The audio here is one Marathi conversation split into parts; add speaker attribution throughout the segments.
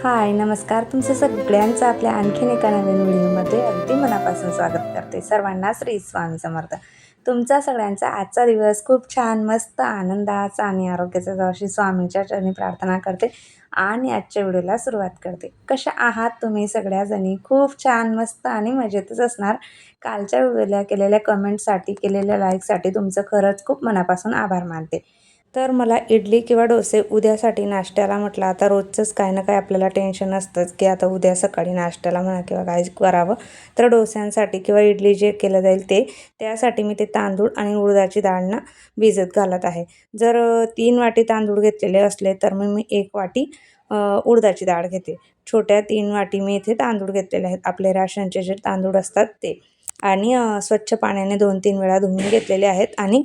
Speaker 1: हाय, नमस्कार. तुमचं सगळ्यांचं आपल्या आणखीन एका नवीन व्हिडिओमध्ये अगदी मनापासून स्वागत करते. सर्वांना श्री स्वामी समर्थ. तुमचा सगळ्यांचा आजचा दिवस खूप छान, मस्त, आनंदाचा आणि आरोग्याचा जावो अशी स्वामींच्या चरणी प्रार्थना करते आणि आजच्या व्हिडिओला सुरुवात करते. कशा आहात तुम्ही सगळ्याजणी? खूप छान, मस्त आणि मजेतच असणार. कालच्या व्हिडिओला केलेल्या कमेंटसाठी, केलेल्या लाईकसाठी तुमचं खरंच खूप मनापासून आभार मानते. तर मला इडली किंवा डोसे उद्यासाठी नाश्त्याला म्हटलं, आता रोजचंच काय ना काय आपल्याला टेन्शन असतंच की आता उद्या सकाळी नाश्त्याला म्हणा किंवा काय करावं. तर डोस्यांसाठी किंवा इडली जे केलं जाईल त्यासाठी मी ते तांदूळ आणि उडदाची डाळ भिजत घालत आहे. जर 3 वाटी तांदूळ घेतलेले असले तर मग मी 1 वाटी उडदाची डाळ घेते. छोट्या 3 वाटी मी इथे तांदूळ घेतलेले आहेत. आपले राशनचे जे तांदूळ असतात ते. आणि स्वच्छ पाण्याने 2-3 वेळा धुवून घेतलेले आहेत आणि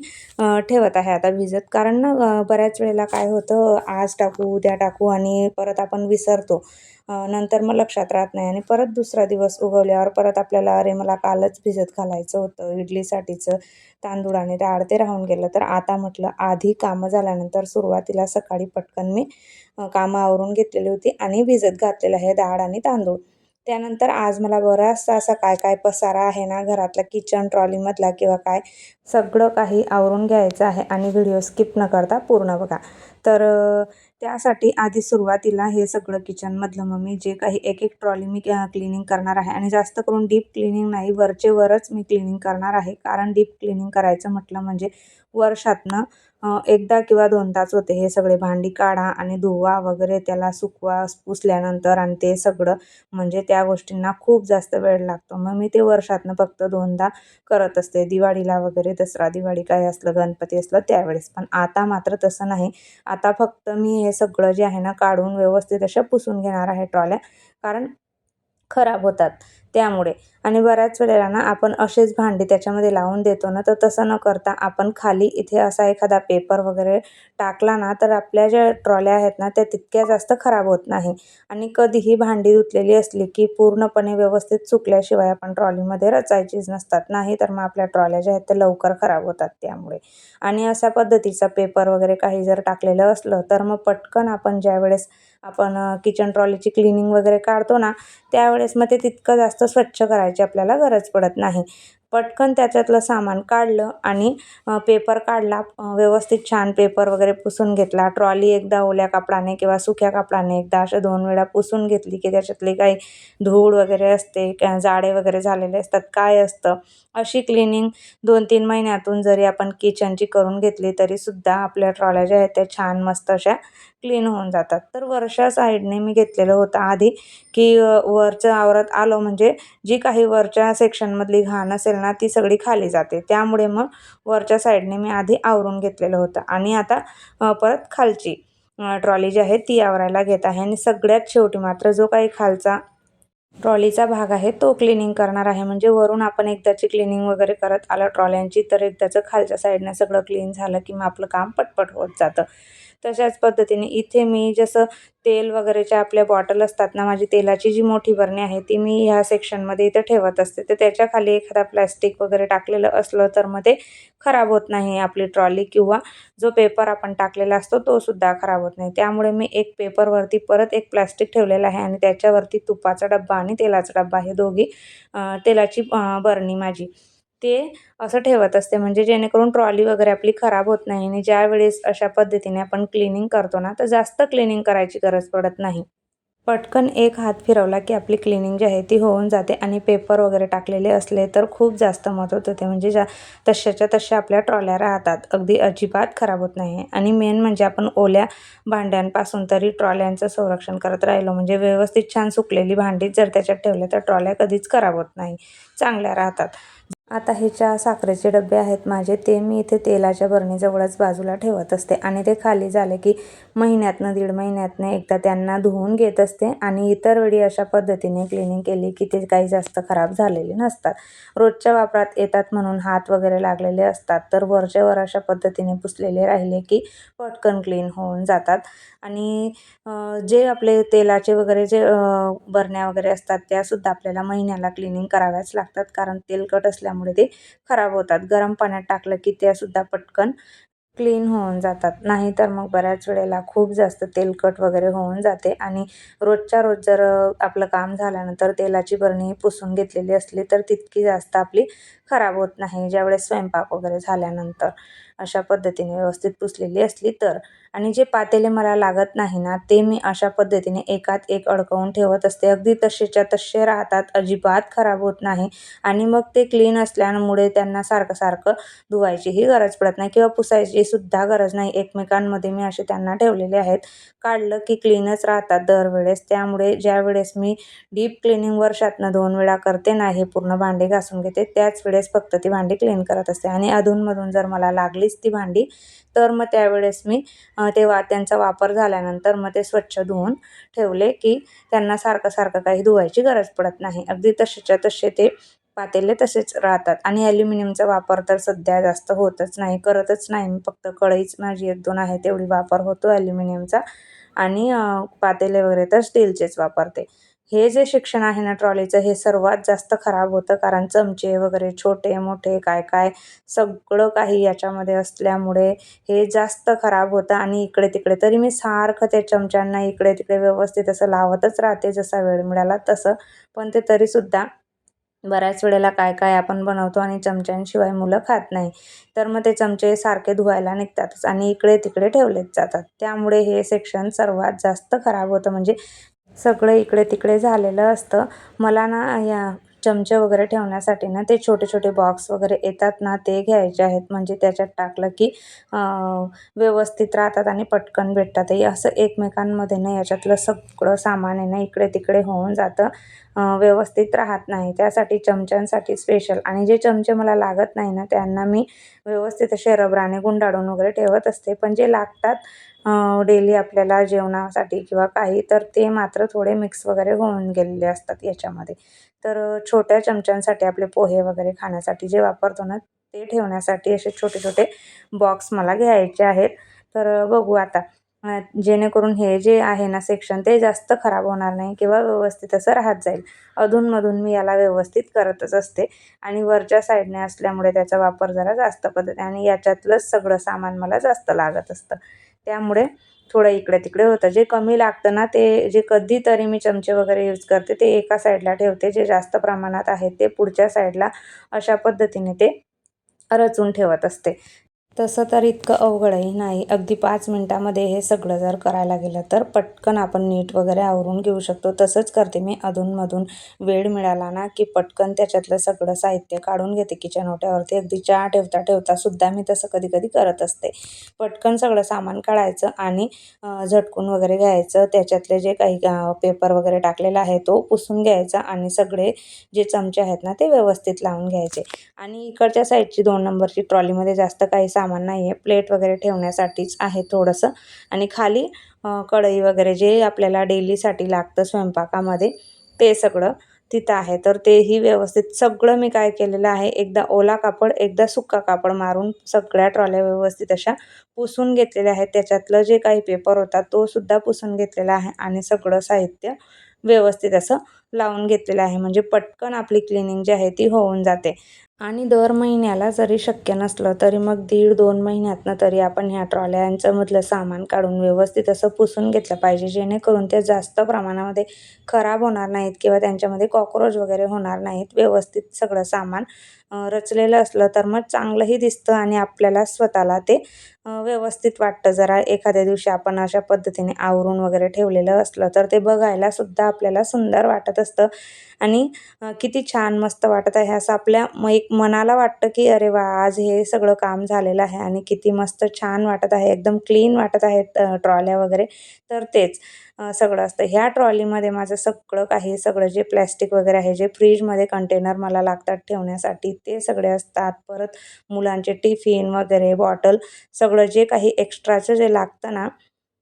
Speaker 1: ठेवत आहे आता भिजत. कारण बऱ्याच वेळेला काय होतं, आज टाकू, उद्या टाकू आणि परत आपण विसरतो. नंतर मग लक्षात राहत नाही आणि परत दुसरा दिवस उगवल्यावर परत आपल्याला अरे मला कालच भिजत घालायचं होतं इडलीसाठीचं तांदूळ आणि डाळ, ते राहून गेलं. तर आता म्हटलं आधी कामं झाल्यानंतर सुरुवातीला सकाळी पटकन मी कामं आवरून घेतलेली होती आणि भिजत घातलेलं आहे डाळ आणि तांदूळ. त्यानंतर आज मला बराचसा असा काय पसारा आहे ना घरातला, किचन ट्रॉलीमधला किंवा काय, सगळं काही आवरून घ्यायचं आहे आणि व्हिडिओ स्किप न करता पूर्ण बघा. तर त्यासाठी आधी सुरुवातीला हे सगळं किचनमधलं मग मी जे काही एक ट्रॉली मी क्लिनिंग करणार आहे आणि जास्त करून डीप क्लिनिंग नाही, वरचे वरच मी क्लिनिंग करणार आहे. कारण डीप क्लिनिंग करायचं म्हटलं म्हणजे वर्षातनं एकदा किंवा दोनदाच होते. हे सगळे भांडी काढा आणि धुवा वगैरे, त्याला सुकवा पुसल्यानंतर आणि ते सगळं, म्हणजे त्या गोष्टींना खूप जास्त वेळ लागतो. मग मी ते वर्षातनं फक्त 2दा करत असते. दिवाळीला वगैरे, दसरा, दिवाळी काय असलं, गणपती असलं त्यावेळेस. पण आता मात्र तसं नाही. आता फक्त मी हे सगळं जे आहे ना काढून व्यवस्थित अशा पुसून घेणार आहे ट्रॉल्या. कारण खराब होतात त्यामुळे. आणि बऱ्याच वेळेला ना आपण असेच भांडी त्याच्यामध्ये लावून देतो ना, तर तसं न करता आपण खाली इथे असा एखादा पेपर वगैरे टाकला ना, तर आपल्या ज्या ट्रॉल्या आहेत ना त्या तितक्या जास्त खराब होत नाही. आणि कधीही भांडी धुतलेली असली की पूर्णपणे व्यवस्थित सुकल्याशिवाय आपण ट्रॉलीमध्ये रचायचीच नसतात. नाही तर मग आपल्या ट्रॉल्या ज्या आहेत त्या लवकर खराब होतात त्यामुळे. आणि अशा पद्धतीचा पेपर वगैरे काही जर टाकलेलं असलं तर मग पटकन आपण ज्यावेळेस आपण किचन ट्रॉलीची क्लिनिंग वगैरे काढतो ना, त्यावेळेस मग ते तितकं जास्त स्वच्छ करायची आपल्याला गरज पडत नाही. पटकन त्याच्यातलं सामान काढलं आणि पेपर काढला, व्यवस्थित छान पेपर वगैरे पुसून घेतला. ट्रॉली एकदा ओल्या कपडाने किंवा सुक्या कपडाने एकदा अशा 2 वेळा पुसून घेतली की त्याच्यातली काही धूळ वगैरे असते, जाडे वगैरे झालेले असतात, काय असतं, अशी क्लिनिंग 2-3 महिन्यातून जरी आपण किचनची करून घेतली तरीसुद्धा आपल्या ट्रॉल्या ज्या आहेत त्या छान मस्त अशा क्लीन होऊन जातात. तर वरच्या साईडने मी घेतलेलं होतं आधी, की वरचं आवरात आलं म्हणजे जी काही वरच्या सेक्शनमधली घाण असेल ना ती सगळी खाली जाते. त्यामुळे मग वरच्या साईडने मी आधी आवरून घेतलेलं होतं आणि आता परत खालची ट्रॉली जी आहे ती आवरायला घेत आहे. आणि सगळ्यात शेवटी मात्र जो काही खालचा ट्रॉलीचा भाग आहे तो क्लिनिंग करणार आहे. म्हणजे वरून आपण एकदाची क्लिनिंग वगैरे करत आलं ट्रॉल्यांची, तर एकदाचं खालच्या साईडनं सगळं क्लीन झालं की मग आपलं काम पटपट होत जातं. तशाच पद्धतीने इथे मी जसं तेल वगैरेच्या आपल्या बॉटल असतात ना, माझी तेलाची जी मोठी बरणी आहे ती मी ह्या सेक्शनमध्ये इथं ठेवत असते. तर त्याच्या खाली एखादा प्लॅस्टिक वगैरे टाकलेलं असलं तर मग ते खराब होत नाही आपली ट्रॉली, किंवा जो पेपर आपण टाकलेला असतो तो सुद्धा खराब होत नाही. त्यामुळे मी एक पेपरवरती परत एक प्लॅस्टिक ठेवलेलं आहे आणि त्याच्यावरती तुपाचा डब्बा आणि तेलाचा डब्बा, हे दोघी तेलाची बरणी माझी, ते असं ठेवत असते. म्हणजे जेणेकरून ट्रॉली वगैरे आपली खराब होत नाही. आणि ज्यावेळेस अशा पद्धतीने आपण क्लिनिंग करतो ना, तर जास्त क्लिनिंग करायची गरज पडत नाही. पटकन एक हात फिरवला की आपली क्लिनिंग जी आहे ती होऊन जाते. आणि पेपर वगैरे टाकलेले असले तर खूप जास्त मदत होते. म्हणजे तशाच्या तशा आपल्या ट्रॉल्या राहतात, अगदी अजिबात खराब होत नाही. आणि मेन म्हणजे आपण ओल्या भांड्यांपासून तरी ट्रॉल्यांचं संरक्षण करत राहिलो, म्हणजे व्यवस्थित छान सुकलेली भांडीच जर त्याच्यात ठेवल्या तर ट्रॉल्या कधीच खराब होत नाही, चांगल्या राहतात. आता हे साखरेचे डबे आहेत माझे, ते मी इथे तेलाच्या बरणीजवळच बाजूला ठेवत असते. आणि ते खाली झाले की महिन्यातनं 1.5 महिन्यातनं एकदा त्यांना धुवून घेत असते. आणि इतर वेळी अशा पद्धतीने क्लिनिंग केली की ते काही जास्त खराब झालेले नसतात. रोजच्या वापरात येतात म्हणून हात वगैरे लागलेले असतात, तर वरच्या वर अशा पद्धतीने पुसलेले राहिले की पटकन क्लीन होऊन जातात. आणि जे आपले तेलाचे वगैरे जे बरण्या वगैरे असतात त्यासुद्धा आपल्याला महिन्याला क्लिनिंग कराव्याच लागतात. कारण तेलकट असल्यामुळे ते खराब होतात. गरम पाण्यात टाकलं की त्यासुद्धा पटकन क्लीन होऊन जातात. नाहीतर मग बऱ्याच वेळेला खूप जास्त तेलकट वगैरे होऊन जाते आणि रोजच्या रोज जर आपलं काम झाल्यानंतर तेलाची बरणी पुसून घेतलेली असली तर तितकी जास्त आपली खराब होत नाही. ज्यावेळेस स्वयंपाक वगैरे झाल्यानंतर अशा पद्धतीने व्यवस्थित पुसलेली असली तर. आणि जे पातेले मला लागत नाही ना, ते मी अशा पद्धतीने एकात एक अडकवून ठेवत असते. अगदी तसेच्या तसे राहतात, अजिबात खराब होत नाही आणि मग ते क्लीन असल्यामुळे त्यांना सारखं-सारखं धुवायचीही गरज पडत नाही किंवा पुसायची सुद्धा गरज नाही. एकमेकांमध्ये मी असे त्यांना ठेवलेले आहेत. काढलं की क्लीनच राहतात दरवेळेस. त्यामुळे ज्यावेळेस मी डीप क्लीनिंग वर्षातनं 2 वेळा करते ना, हे पूर्ण भांडी घासून घेते, त्याच वेळेस फक्त ती भांडी क्लीन करत असते आणि अधूनमधून जर मला लागलीच ती भांडी, तर मग त्यावेळेस मी तेव्हा त्यांचा वापर झाल्यानंतर मग ते स्वच्छ धुवून ठेवले, की त्यांना सारखं-सारखं काही धुवायची गरज पडत नाही. अगदी तसेच्या तसे ते पातेले तसेच राहतात आणि ॲल्युमिनियमचा वापर तर सध्या जास्त होतच नाही, करतच नाही मी. फक्त कढईच माझी 1-2 आहे तेवढी वापर होतो ॲल्युमिनियमचा आणि पातेले वगैरे तर स्टीलचेच वापरते. हे जे शिक्षण आहे ना ट्रॉलीचं, हे सर्वात जास्त खराब होतं कारण चमचे वगैरे छोटे-मोठे काय-काय सगळं काही याच्यामध्ये असल्यामुळे हे जास्त खराब होतं आणि इकडे-तिकडे तरी मी सारखं त्या चमच्यांना इकडे-तिकडे व्यवस्थित असं लावतच राहते जसा वेळ मिळाला तसं. पण ते तरीसुद्धा बऱ्याच वेळेला काय-काय आपण बनवतो आणि चमच्यांशिवाय मुलं खात नाही. तर मग ते चमचे सारखे धुवायला निघतातच आणि इकडे-तिकडे ठेवलेच जातात. त्यामुळे हे सेक्शन सर्वात जास्त खराब होतं. म्हणजे सगळं इकडे-तिकडे झालेलं असतं. मला ना या चमचे वगैरे ठेवण्यासाठी ना ते छोटे-छोटे बॉक्स वगैरे येतात ना, ते घ्यायचे आहेत. म्हणजे त्याच्यात टाकलं की व्यवस्थित राहतात आणि पटकन भेटतात. हे असं एकमेकांमध्ये ना याच्यातलं सगळं सामान आहे ना इकडे-तिकडे होऊन जातं. व्यवस्थित राहत नाही. त्यासाठी चमच्यांसाठी स्पेशल आणि जे चमचे मला लागत नाही ना, त्यांना मी व्यवस्थित असे रबराने गुंडाळून वगैरे ठेवत असते. पण जे लागतात डेली आपल्याला जेवणासाठी किंवा काही, तर ते मात्र थोडे मिक्स वगैरे होऊन गेलेले असतात याच्यामध्ये. तर छोट्या चमच्यांसाठी आपले पोहे वगैरे खाण्यासाठी जे वापरतो ना, ते ठेवण्यासाठी असे छोटे-छोटे बॉक्स मला घ्यायचे आहेत. तर बघू आता जेणेकरून हे जे आहे ना सेक्शन ते जास्त खराब होणार नाही किंवा व्यवस्थित असं राहत जाईल. अधूनमधून मी याला व्यवस्थित करतच असते आणि वरच्या साईडने असल्यामुळे त्याचा वापर जरा जास्त पद्धती आणि याच्यातलंच सगळं सामान मला जास्त लागत असतं. त्यामुळे थोडं इकडे-तिकडे होतं. जे कमी लागतं ना, ते जे कधीतरी मी चमचे वगैरे यूज करते, ते एका साईडला ठेवते. जे जास्त प्रमाणात आहे ते पुढच्या साईडला अशा पद्धतीने ते रचून ठेवत असते. तसं तर इतकं अवघडही नाही. अगदी 5 मिनिटामध्ये हे सगळं जर करायला गेलं तर पटकन आपण नीट वगैरे आवरून घेऊ शकतो. तसंच करते मी अधूनमधून. वेळ मिळाला ना, की पटकन त्याच्यातलं सगळं साहित्य काढून घेते किचन ओट्यावरती. अगदी चहा ठेवता-ठेवता सुद्धा मी तसं कधी-कधी करत असते. पटकन सगळं सामान काढायचं आणि झटकून वगैरे घ्यायचं. त्याच्यातले जे काही पेपर वगैरे टाकलेला आहे तो पुसून घ्यायचा आणि सगळे जे चमचे आहेत ना, ते व्यवस्थित लावून घ्यायचे. आणि इकडच्या साईडची 2 नंबरची ट्रॉलीमध्ये जास्त काही सामान नाही आहे. प्लेट वगैरे ठेवण्यासाठीच आहे थोडंसं आणि खाली कढई वगैरे जे आपल्याला डेलीसाठी लागतं स्वयंपाकामध्ये ते सगळं तिथं आहे. तर तेही व्यवस्थित सगळं मी काय केलेलं आहे, एकदा ओला कापड, एकदा सुक्का कापड मारून सगळ्या ट्रॉल्या व्यवस्थित अशा पुसून घेतलेल्या आहेत. त्याच्यातलं जे काही पेपर होता तो सुद्धा पुसून घेतलेला आहे आणि सगळं साहित्य व्यवस्थित असं लावून घेतलेलं आहे. म्हणजे पटकन आपली क्लिनिंग जी आहे ती होऊन जाते. आणि दर महिन्याला जरी शक्य नसलं तरी मग 1.5-2 महिन्यातनं तरी आपण ह्या ट्रॉल्यांचं मधलं सामान काढून व्यवस्थित असं पुसून घेतलं पाहिजे. जेणेकरून ते जास्त प्रमाणामध्ये खराब होणार नाहीत किंवा त्यांच्यामध्ये कॉकरोच वगैरे होणार नाहीत. व्यवस्थित सगळं सामान रचलेलं असलं तर मग चांगलंही दिसतं आणि आपल्याला स्वतःला ते व्यवस्थित वाटतं. जरा एखाद्या दिवशी आपण अशा पद्धतीने आवरून वगैरे ठेवलेलं असलं तर ते बघायला सुद्धा आपल्याला सुंदर वाटत असतं आणि किती छान मस्त वाटत आहे असं आपल्या एक मनाला वाटतं, की अरे वाह! आज हे सगळं काम झालेलं आहे आणि किती मस्त छान वाटत आहे. एकदम क्लीन वाटत आहेत ट्रॉल्या वगैरे. तर तेच सगळं असतं. ह्या ट्रॉलीमध्ये माझं सगळं काही सगळं जे प्लॅस्टिक वगैरे आहे, जे फ्रीजमध्ये कंटेनर मला लागतात ठेवण्यासाठी ते सगळे असतात. परत मुलांचे टिफिन वगैरे, बॉटल सगळं जे काही एक्स्ट्राचं जे लागतं ना,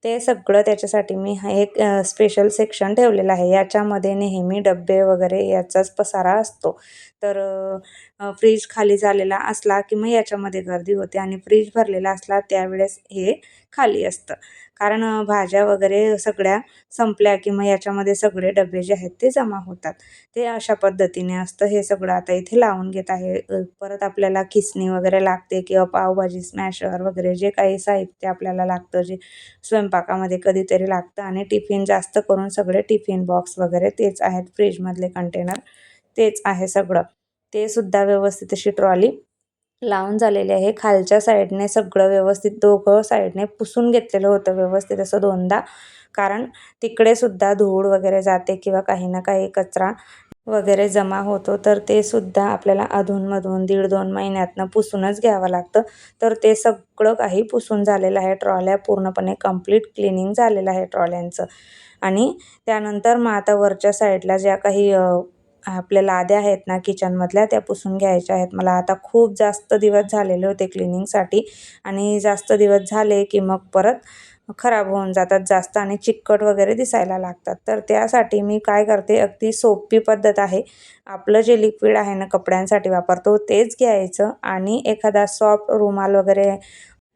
Speaker 1: ते सगळं त्याच्यासाठी मी हा एक स्पेशल सेक्शन ठेवलेलं आहे. याच्यामध्ये नेहमी डब्बे वगैरे याचाच पसारा असतो. तर फ्रीज खाली झालेला असला की मग याच्यामध्ये गर्दी होते आणि फ्रीज भरलेला असला त्यावेळेस हे खाली असतं. कारण भाज्या वगैरे सगळ्या संपल्या की मग याच्यामध्ये सगळे डबे जे आहेत ते जमा होतात. ते अशा पद्धतीने असतं. हे सगळं आता इथे लावून घेत आहे. परत आपल्याला खिसणी वगैरे लागते किंवा पावभाजी स्मॅशर वगैरे जे काही साहित्य आपल्याला लागतं, जे स्वयंपाकामध्ये कधीतरी लागतं. आणि टिफिन जास्त करून सगळे टिफिन बॉक्स वगैरे तेच आहेत. फ्रीजमधले कंटेनर तेच आहे सगळं. ते सुद्धा व्यवस्थित अशी ट्रॉली लावून झालेली आहे. खालच्या साईडने सगळं व्यवस्थित दोघं साईडने पुसून घेतलेलं होतं व्यवस्थित असं 2दा. कारण तिकडे सुद्धा धूळ वगैरे जाते किंवा काही ना काही कचरा वगैरे जमा होतो, तर ते सुद्धा आपल्याला अधूनमधून 1.5-2 महिन्यातनं पुसूनच घ्यावं लागतं. तर ते सगळं काही पुसून झालेलं आहे. ट्रॉल्या पूर्णपणे कंप्लीट क्लिनिंग झालेलं आहे ट्रॉल्यांचं. आणि त्यानंतर मग आता वरच्या साईडला ज्या काही आपल्या लाद्या आहेत ना किचनमधल्या, त्या पुसून घ्यायच्या आहेत. मला आता खूप जास्त दिवस झालेले होते क्लिनिंगसाठी, आणि जास्त दिवस झाले की मग परत खराब होऊन जातात जास्त आणि चिकट वगैरे दिसायला लागतात. तर त्यासाठी मी काय करते, अगदी सोपी पद्धत आहे. आपलं जे लिक्विड आहे ना कपड्यांसाठी वापरतो तेच घ्यायचं, आणि एखादा सॉफ्ट रुमाल वगैरे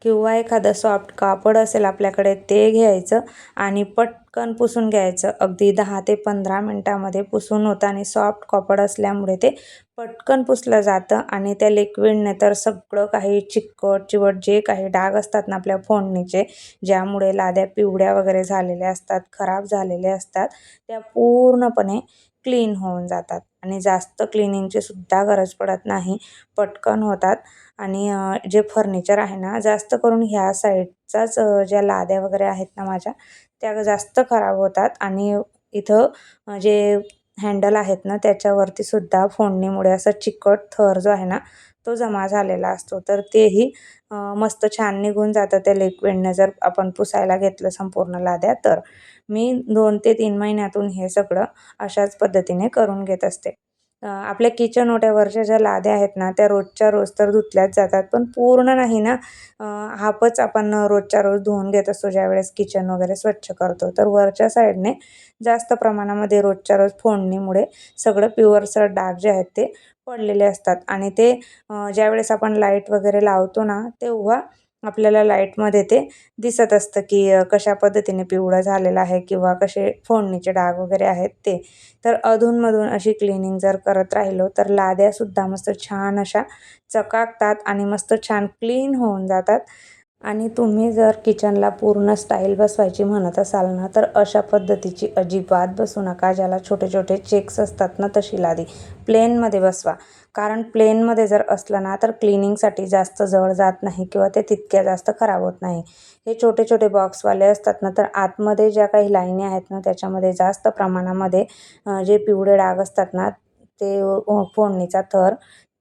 Speaker 1: किंवा एखादं सॉफ्ट कापड असेल आपल्याकडे ते घ्यायचं आणि पटकन पुसून घ्यायचं. अगदी 10 ते 15 मिनटामध्ये पुसून होतं, आणि सॉफ्ट कापड असल्यामुळे ते पटकन पुसलं जातं. आणि त्या लिक्विडने तर सगळं काही चिकट चिवट जे काही डाग असतात ना आपल्या फोडणीचे, ज्यामुळे लाद्या पिवळ्या वगैरे झालेल्या असतात, खराब झालेल्या असतात, त्या पूर्णपणे क्लीन होऊन जातात. आणि जास्त क्लिनिंगची सुद्धा गरज पडत नाही, पटकन होतात. आणि जे फर्निचर आहे ना, जास्त करून ह्या साईडचाच ज्या लाद्या वगैरे आहेत ना माझ्या, त्या जास्त खराब होतात. आणि इथं जे हँडल आहेत ना त्याच्यावरती सुद्धा फोडणीमुळे असा चिकट थर जो आहे ना तो जमा झालेला असतो. तर तेही मस्त छान निघून जातं त्या लिक्विडने, जर आपण पुसायला घेतलं संपूर्ण लाद्या तर. मी 2 ते 3 महिन्यातून हे सगळं अशाच पद्धतीने करून घेत असते. आपल्या किचन ओट्यावरच्या ज्या लाद्या आहेत ना त्या रोजच्या रोज तर धुतल्याच जातात, पण पूर्ण नाही ना. हापच आपण रोजच्या रोज धुवून घेत असतो ज्यावेळेस किचन वगैरे स्वच्छ करतो. तर वरच्या साईडने जास्त प्रमाणामध्ये रोजच्या रोज फोडणीमुळे सगळं पिवळसर डाग जे आहेत ते पडलेले असतात. आणि ते ज्यावेळेस आपण लाईट वगैरे लावतो ना तेव्हा आपल्याला लाईटमध्ये ते दिसत असतं की कशा पद्धतीने पिवळं झालेलं आहे किंवा कसे फोडणीचे डाग वगैरे आहेत ते. तर अधूनमधून अशी क्लिनिंग जर करत राहिलो तर लाद्यासुद्धा मस्त छान अशा चकाकतात आणि मस्त छान क्लीन होऊन जातात. आणि तुम्ही जर किचनला पूर्ण स्टाईल बसवायची म्हणत असाल ना, तर अशा पद्धतीची अजिबात बसू नका. ज्याला छोटे छोटे चेक्स असतात ना तशी लादी प्लेनमध्ये बसवा. कारण प्लेनमध्ये जर असलं ना तर क्लिनिंगसाठी जास्त जड जात नाही किंवा ते तितक्या जास्त खराब होत नाही. हे छोटे छोटे बॉक्सवाले असतात ना, तर आतमध्ये ज्या काही लाईनी आहेत ना त्याच्यामध्ये जास्त प्रमाणामध्ये जे पिवळे डाग असतात ना ते फोडणीचा थर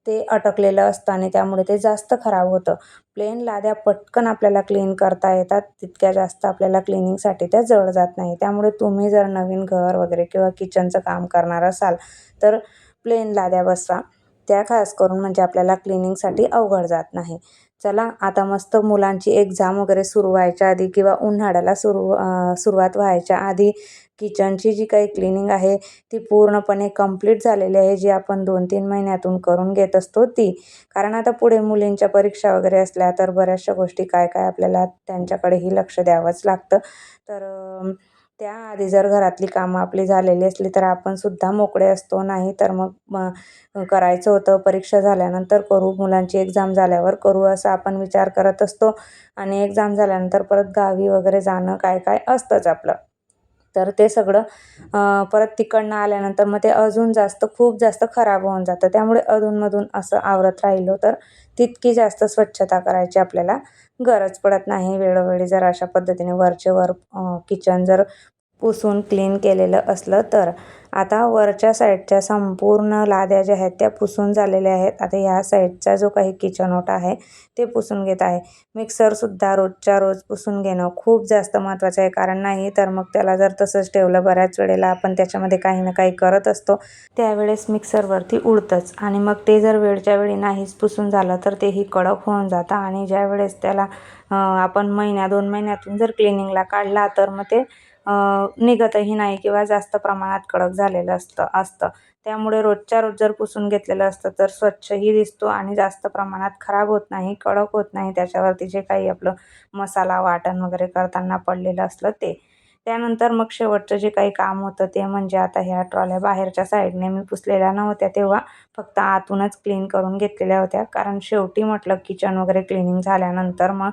Speaker 1: ते अटकलेलं असतं, आणि त्यामुळे ते जास्त खराब होतं. प्लेन लाद्या पटकन आपल्याला क्लीन करता येतात, तितक्या जास्त आपल्याला क्लिनिंगसाठी त्या जड जात नाही. त्यामुळे तुम्ही जर नवीन घर वगैरे किंवा किचनचं काम करणार असाल तर प्लेन लाद्या बसवा. त्या खास करून म्हणजे आपल्याला क्लिनिंगसाठी अवघड जात नाही. चला आता मस्त मुलांची एक्झाम वगैरे सुरू व्हायच्या आधी किंवा उन्हाळ्याला सुरुवात व्हायच्या आधी किचनची जी काही क्लिनिंग आहे ती पूर्णपणे कंप्लीट झालेली आहे, जी आपण 2-3 महिन्यातून करून घेत असतो ती. कारण आता पुढे मुलींच्या परीक्षा वगैरे असल्या तर बऱ्याचशा गोष्टी काय काय आपल्याला त्यांच्याकडेही लक्ष द्यावंच लागतं. तर त्याआधी जर घरातली कामं आपली झालेली असली तर आपण सुद्धा मोकळे असतो. नाही तर मग करायचं होतं परीक्षा झाल्यानंतर करू, मुलांची एक्झाम झाल्यावर करू, असा आपण विचार करत असतो. आणि एक्झाम झाल्यानंतर परत गावी वगैरे जाणं काय काय असतंच आपलं. तर ते सगळं परत तिकडनं आल्यानंतर मग ते अजून जास्त खूप जास्त खराब होऊन जातं. त्यामुळे अधूनमधून असं आवरत राहिलो तर तितकी जास्त स्वच्छता करायची आपल्याला गरज पडत नाही. वेळोवेळी जर अशा पद्धतीने वरचे वर किचन जर पुसून क्लीन केलेलं असलं तर. आता वरच्या साईडच्या संपूर्ण लाद्या ज्या आहेत त्या पुसून झालेल्या आहेत. आता ह्या साईडचा जो काही किचन ओटा आहे ते पुसून घेत आहे. मिक्सरसुद्धा रोजच्या रोज पुसून घेणं खूप जास्त महत्त्वाचं आहे. कारण नाही तर मग त्याला जर तसंच ठेवलं, बऱ्याच वेळेला आपण त्याच्यामध्ये काही ना काही करत असतो, त्यावेळेस मिक्सरवरती उडतंच. आणि मग ते जर वेळच्या वेळी नाहीच पुसून झालं तर तेही कडक होऊन जातं. आणि ज्यावेळेस त्याला आपण 1-2 महिन्यातून जर क्लिनिंगला काढला तर मग ते निघतही नाही किंवा जास्त प्रमाणात कडक झालेलं असतं. त्यामुळे रोजच्या रोज जर पुसून घेतलेलं असतं तर स्वच्छही दिसतो आणि जास्त प्रमाणात खराब होत नाही, कडक होत नाही. त्याच्यावरती जे काही आपलं मसाला वाटण वगैरे करताना पडलेलं असलं ते. त्यानंतर मग शेवटचं जे काही काम होतं ते म्हणजे आता ह्या ट्रॉल्या बाहेरच्या साईडने मी पुसलेल्या नव्हत्या तेव्हा फक्त आतूनच क्लीन करून घेतलेल्या होत्या. कारण शेवटी म्हटलं किचन वगैरे क्लिनिंग झाल्यानंतर मग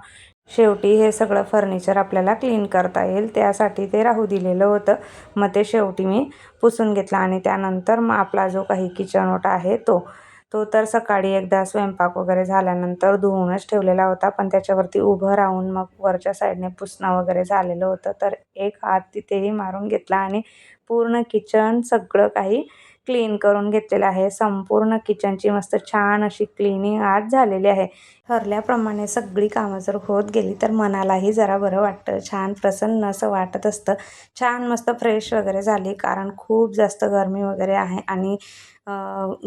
Speaker 1: शेवटी हे सगळं फर्निचर आपल्याला क्लीन करता येईल त्यासाठी ते राहू दिलेलं होतं. मग ते शेवटी मी पुसून घेतलं आणि त्यानंतर मग आपला जो काही किचन ओटा आहे तो तर सकाळी एकदा स्वयंपाक वगैरे झाल्यानंतर धुवूनच ठेवलेला होता. पण त्याच्यावरती उभं राहून मग वरच्या साईडने पुसणं वगैरे झालेलं होतं. तर एक हात तिथेही मारून घेतला आणि पूर्ण किचन सगळं काही क्लीन करून घेतलेलं आहे. संपूर्ण किचनची मस्त छान अशी क्लिनिंग आज झालेली आहे. ठरल्याप्रमाणे सगळी कामं जर होत गेली तर मनालाही जरा बरं वाटतं. छान प्रसन्न असं वाटत असतं. छान मस्त फ्रेश वगैरे झाली कारण खूप जास्त गरमी वगैरे आहे आणि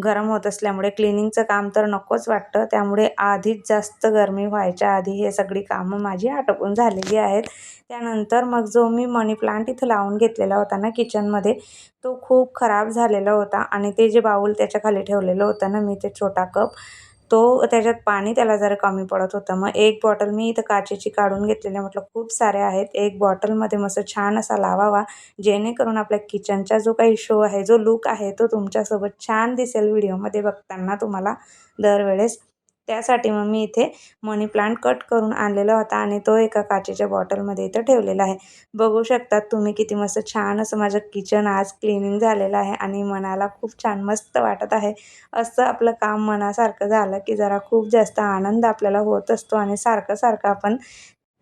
Speaker 1: गरम होत असल्यामुळे क्लिनिंगचं काम तर नकोच वाटतं. त्यामुळे आधीच जास्त गरमी व्हायच्या आधी हे सगळी कामं माझी आटोपून झालेली आहेत. त्यानंतर मग जो मी मनी प्लांट इथं लावून घेतलेला होता ना किचनमध्ये, तो खूप खराब झालेला होता आणि ते जे बाऊल त्याच्या खाली ठेवलेलं होतं ना मी, ते छोटा कप, तो त्याच्यात पाणी त्याला जरा कमी पडत होतं. मग एक बॉटल मी इथं काचेची काढून घेतलेली. म्हटलं खूप साऱ्या आहेत, एक बॉटलमध्ये मस्त छान असा लावावा जेणेकरून आपल्या किचनचा जो काही शो आहे, जो लूक आहे तो तुमच्यासोबत छान दिसेल व्हिडिओमध्ये बघताना तुम्हाला दरवेळेस. त्यासाठी मग मी इथे मनी प्लांट कट करून आणलेला होता आणि तो एका काचेच्या बॉटलमध्ये इथं ठेवलेला आहे. बघू शकतात तुम्ही किती मस्त छान असं माझं किचन आज क्लिनिंग झालेलं आहे आणि मनाला खूप छान मस्त वाटत आहे. असं आपलं काम मनासारखं झालं की जरा खूप जास्त आनंद आपल्याला होत असतो आणि सारखं आपण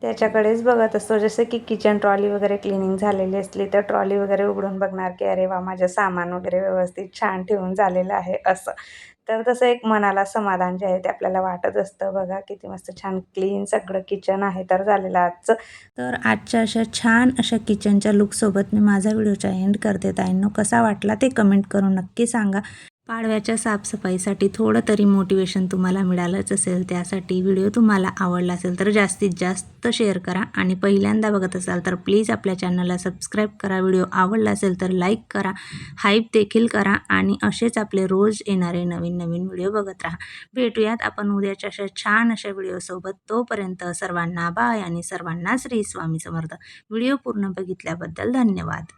Speaker 1: त्याच्याकडेच बघत असतो. जसं की किचन ट्रॉली वगैरे क्लिनिंग झालेली असली तर ट्रॉली वगैरे उघडून बघणार की अरे वा, माझं सामान वगैरे व्यवस्थित छान ठेवून झालेलं आहे असं. तर तसं एक मनाला समाधान जे आहे ते आपल्याला वाटत असतं. बघा किती मस्त छान क्लीन सगळं किचन आहे तर झालेलं आजचं. तर आजच्या अशा छान अशा किचनच्या लूकसोबत मी माझा व्हिडिओचा एंड करते. ताईंनो कसा वाटला ते कमेंट करून नक्की सांगा. पाडव्याच्या साफसफाईसाठी थोडं तरी मोटिवेशन तुम्हाला मिळालंच असेल. त्यासाठी व्हिडिओ तुम्हाला आवडला असेल तर जास्तीत जास्त शेअर करा आणि पहिल्यांदा बघत असाल तर प्लीज आपल्या चॅनलला सबस्क्राईब करा. व्हिडिओ आवडला असेल तर लाईक करा, हाईप देखील करा आणि असेच आपले रोज येणारे नवीन व्हिडिओ बघत राहा. भेटूयात आपण उद्याच्या अशा छान अशा व्हिडिओसोबत. तोपर्यंत सर्वांना बाय आणि सर्वांना श्री स्वामी समर्थ. व्हिडिओ पूर्ण बघितल्याबद्दल धन्यवाद.